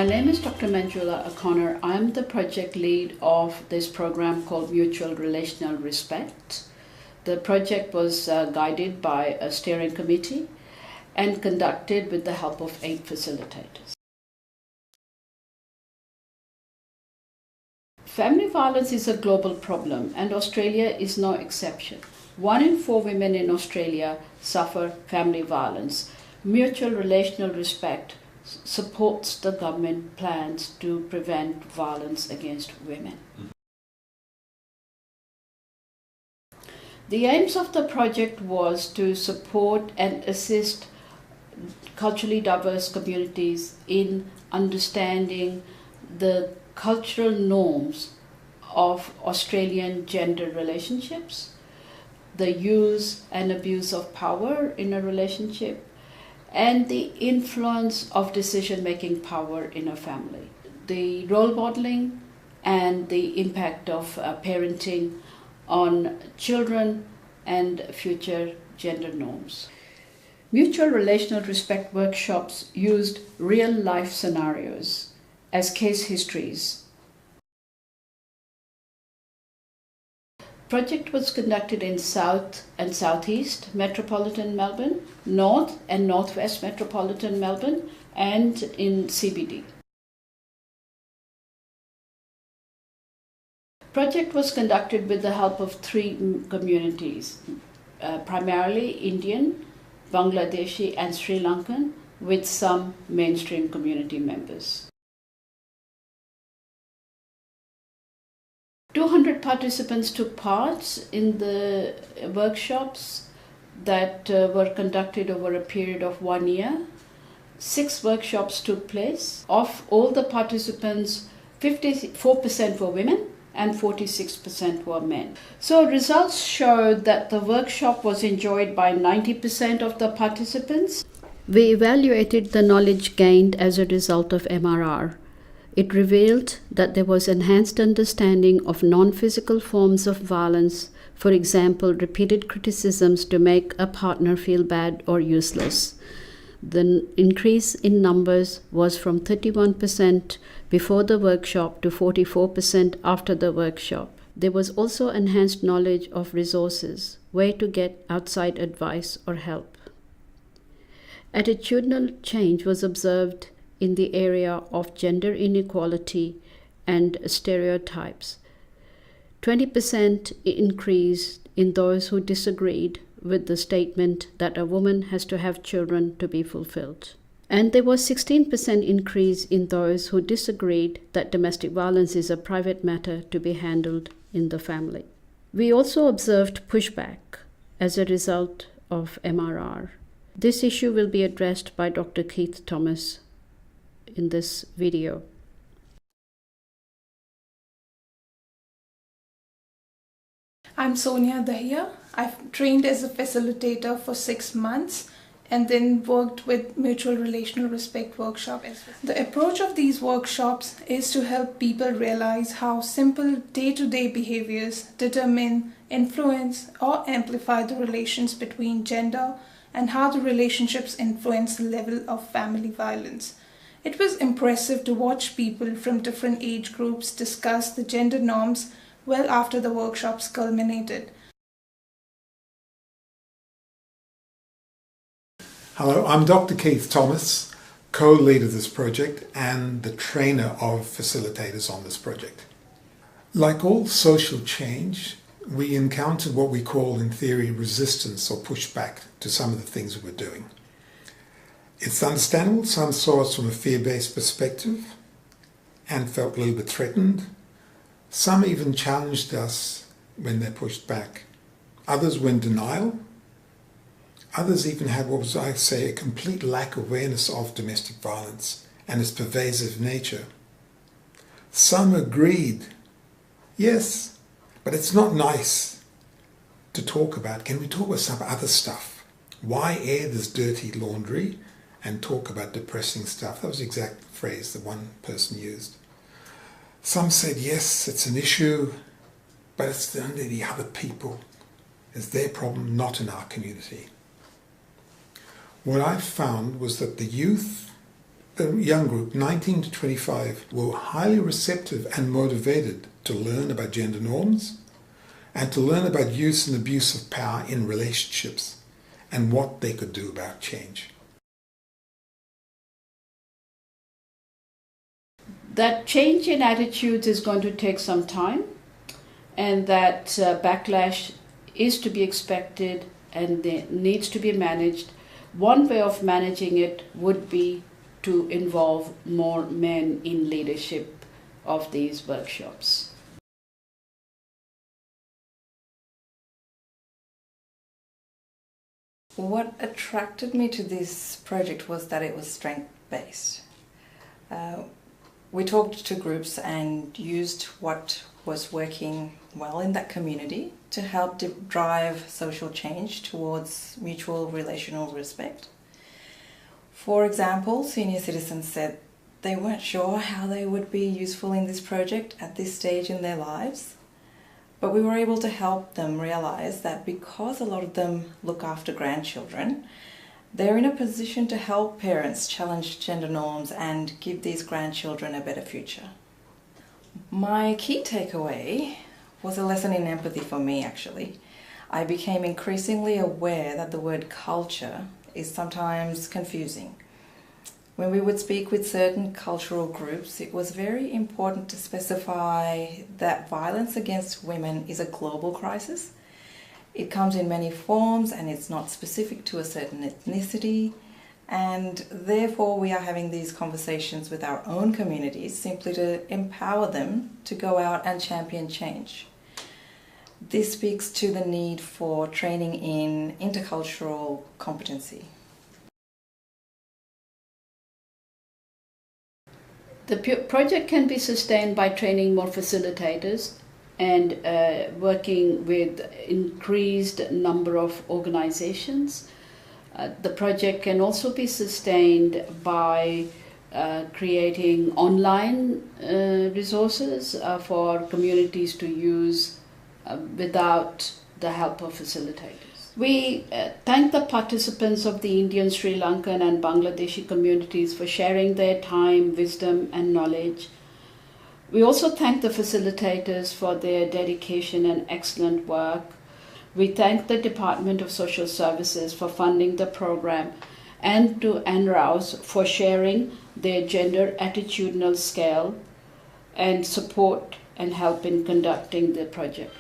My name is Dr. Manjula O'Connor. I'm the project lead of this program called Mutual Relational Respect. The project was guided by a steering committee and conducted with the help of 8 facilitators. Family violence is a global problem, and Australia is no exception. 1 in 4 women in Australia suffer family violence. Mutual Relational Respect supports the government plans to prevent violence against women. The aims of the project was to support and assist culturally diverse communities in understanding the cultural norms of Australian gender relationships, the use and abuse of power in a relationship, and the influence of decision-making power in a family, the role modeling and the impact of parenting on children and future gender norms. Mutual Relational Respect workshops used real-life scenarios as case histories. Project was conducted in South and Southeast Metropolitan Melbourne, North and Northwest Metropolitan Melbourne, and in CBD. Project was conducted with the help of 3 communities, primarily Indian, Bangladeshi and Sri Lankan, with some mainstream community members. 200 participants took part in the workshops that were conducted over a period of 1 year. 6 workshops took place. Of all the participants, 54% were women and 46% were men. So results showed that the workshop was enjoyed by 90% of the participants. We evaluated the knowledge gained as a result of MRR. It revealed that there was enhanced understanding of non-physical forms of violence, for example, repeated criticisms to make a partner feel bad or useless. The increase in numbers was from 31% before the workshop to 44% after the workshop. There was also enhanced knowledge of resources, where to get outside advice or help. Attitudinal change was observed in the area of gender inequality and stereotypes. 20% increase in those who disagreed with the statement that a woman has to have children to be fulfilled. And there was 16% increase in those who disagreed that domestic violence is a private matter to be handled in the family. We also observed pushback as a result of MRR. This issue will be addressed by Dr. Keith Thomas in this video. I'm Sonia Dahiya. I've trained as a facilitator for 6 months and then worked with Mutual Relational Respect workshop. The approach of these workshops is to help people realize how simple day-to-day behaviors determine, influence, or amplify the relations between gender and how the relationships influence the level of family violence. It was impressive to watch people from different age groups discuss the gender norms well after the workshops culminated. Hello, I'm Dr. Keith Thomas, co-lead of this project and the trainer of facilitators on this project. Like all social change, we encountered what we call in theory resistance or pushback to some of the things we're doing. It's understandable some saw us from a fear-based perspective and felt a little bit threatened. Some even challenged us when they pushed back. Others were in denial. Others even had what was, I say, a complete lack of awareness of domestic violence and its pervasive nature. Some agreed, yes, but it's not nice to talk about. Can we talk about some other stuff? Why air this dirty laundry and talk about depressing stuff? That was the exact phrase that one person used. Some said, yes, it's an issue, but it's only the other people. It's their problem, not in our community. What I found was that the youth A young group, 19 to 25, were highly receptive and motivated to learn about gender norms and to learn about use and abuse of power in relationships and what they could do about change. That change in attitudes is going to take some time, and that backlash is to be expected and needs to be managed. One way of managing it would be to involve more men in leadership of these workshops. What attracted me to this project was that it was strength-based. We talked to groups and used what was working well in that community to help drive social change towards mutual relational respect. For example, senior citizens said they weren't sure how they would be useful in this project at this stage in their lives, but we were able to help them realize that because a lot of them look after grandchildren, they're in a position to help parents challenge gender norms and give these grandchildren a better future. My key takeaway was a lesson in empathy for me, actually. I became increasingly aware that the word culture is sometimes confusing. When we would speak with certain cultural groups, it was very important to specify that violence against women is a global crisis. It comes in many forms and it's not specific to a certain ethnicity, and therefore we are having these conversations with our own communities simply to empower them to go out and champion change. This speaks to the need for training in intercultural competency. The project can be sustained by training more facilitators and working with increased number of organizations. The project can also be sustained by creating online resources for communities to use without the help of facilitators. We thank the participants of the Indian, Sri Lankan and Bangladeshi communities for sharing their time, wisdom and knowledge. We also thank the facilitators for their dedication and excellent work. We thank the Department of Social Services for funding the program and to NRAUS for sharing their gender attitudinal scale and support and help in conducting the project.